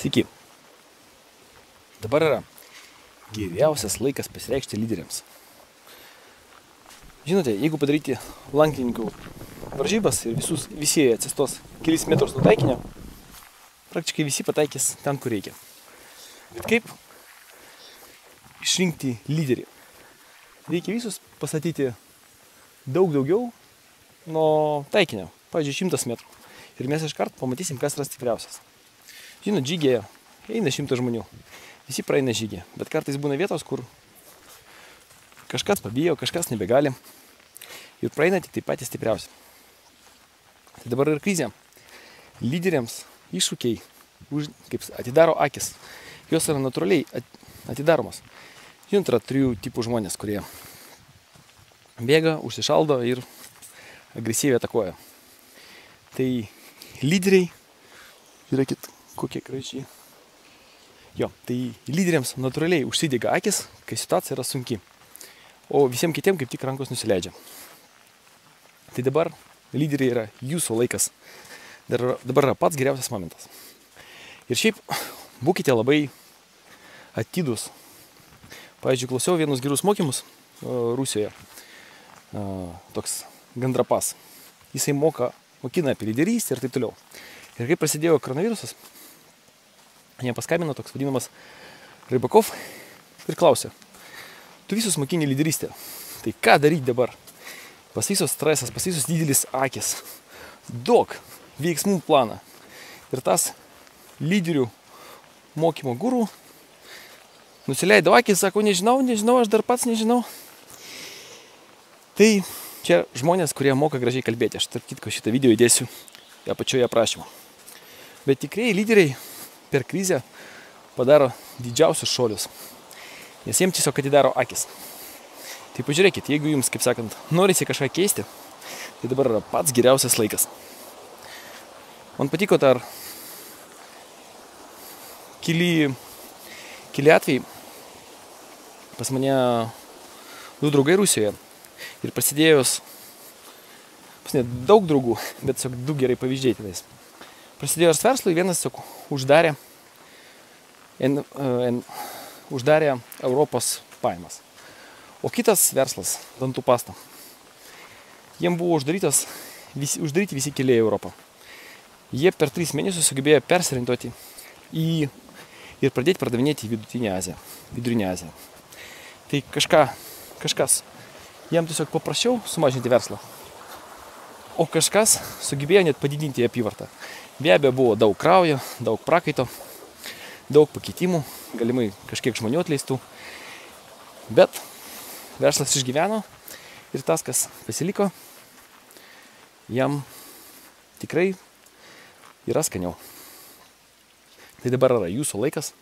Sveiki. Dabar yra geriausias laikas pasireikšti lyderiams. Žinote, jeigu padaryti lankininkų varžybas ir visi atsistos kelis metrus nuo taikinio, praktiškai visi pataikys ten, kur reikia. Bet kaip išrinkti lyderį? Reikia visus pastatyti daug daugiau nuo taikinio, pavyzdžiui, 100 metrų. Ir mes iškart pamatysim, kas yra stipriausias. Žinot, žygėje eina 100 žmonių. Visi praeina žygį, bet kartais būna vietos, kur kažkas pabijo, kažkas nebegali. Ir praeina tik tai patys stipriausi. Tai dabar ir krizė. Lyderiams iššūkiai, kaip atidaro akis. Jos yra natūraliai atidaromos. Žinot, yra 3 tipų žmonės, kurie bėga, užsišaldo ir agresyviai atakuoja. Tai lyderiai, žiūrėkit, kokie gražiai. Jo, tai lyderiams natūraliai užsidega akis, kai situacija yra sunki. O visiems kitiems kaip tik rankos nusileidžia. Tai dabar lyderiai yra jūsų laikas. Dabar yra pats geriausias momentas. Ir šiaip būkite labai atidūs. Pavyzdžiui, klausiau vienus gerus mokymus Rusijoje. Toks gandrapas. Jisai mokina apie lyderystę ir taip toliau. Ir kai prasidėjo koronavirusas, jam paskambino toks vadinamas Rybakov ir klausė: tu visus mokini lyderystę, tai ką daryti dabar? Pas visos stresas, pas visos didelis akis. Duok veiksmų planą. Ir tas lyderių mokymo guru nusileido akis, sako, nežinau, aš dar pats nežinau. Tai čia žmonės, kurie moka gražiai kalbėti. Aš tarp kitko šitą video įdėsiu apačioje aprašymą. Bet tikrieji lyderiai per krizę padaro didžiausius šuolius. Nes jiems tiesiog atidaro akis. Tai pažiūrėkit, jeigu jums, kaip sakant, norisi kažką keisti, tai dabar yra pats geriausias laikas. Man patiko dar keli atvejai. Pas mane 2 draugai Rusijoje. Ir prasidėjus, daug draugų, bet tiesiog 2 gerai pavyzdžiai tenais. Prasidėjus verslui, vienas tiesiog uždarė Europos pajamas. O kitas verslas, dantų pasta. Jiem buvo uždaryti visi keliai į Europą. Jie per 3 mėnesius sugebėjo persiorientuoti ir pradėti pardavinėti į Vidurinę Aziją. Tai kažkas jiem tiesiog paprašiau sumažinti verslą. O kažkas sugebėjo net padidinti apyvartą. Be abejo, buvo daug kraujo, daug prakaito, daug pakeitimų, galimai kažkiek žmonių atleistų. Bet verslas išgyveno ir tas, kas pasiliko, jam tikrai yra skaniau. Tai dabar yra jūsų laikas.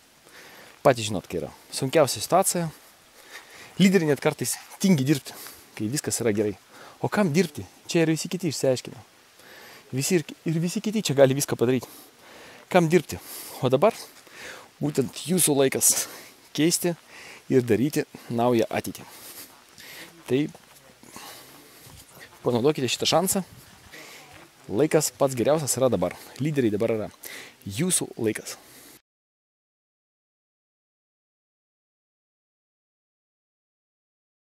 Patys žinot, kai yra sunkiausia situacija. Lyderiai net kartais tingi dirbti, kai viskas yra gerai. O kam dirbti? Čia ir visi kiti išsiaiškino. Visi kiti čia gali viską padaryti. Kam dirbti? O dabar būtent jūsų laikas keisti ir daryti naują ateitį. Tai panaudokite šitą šansą. Laikas pats geriausias yra dabar. Lyderiai dabar yra jūsų laikas.